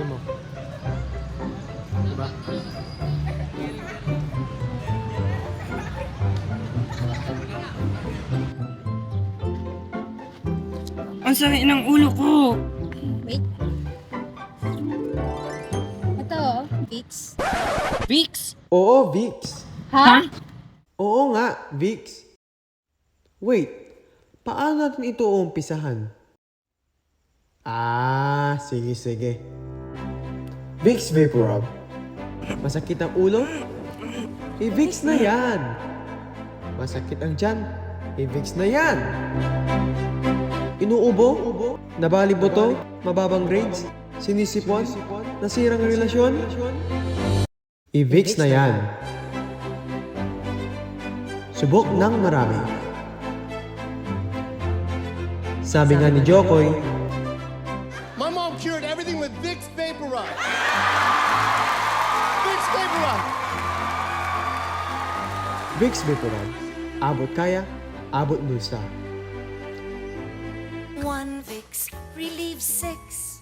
Ano mo? Diba? Ang sakit ng ulo ko. Wait. Ito, Vicks. Vicks? Oo, Vicks. Ha? Oo nga, Vicks. Wait, paano natin ito umpisahan? Sige. Vicks Vaporub. Masakit ang ulo? I-Vicks na yan. Masakit ang tiyan? I-Vicks na yan. Inuubo? Nabaliboto? Mababang grades? Sinisipon? Nasirang relasyon? I-Vicks na yan. Subok ng marami. Sabi nga ni Jokoy, My mom cured everything with Vicks Vaporub. Vicks Vaporub. Vicks Vaporub. Abot kaya, abot bulsa. One Vicks relieves 6.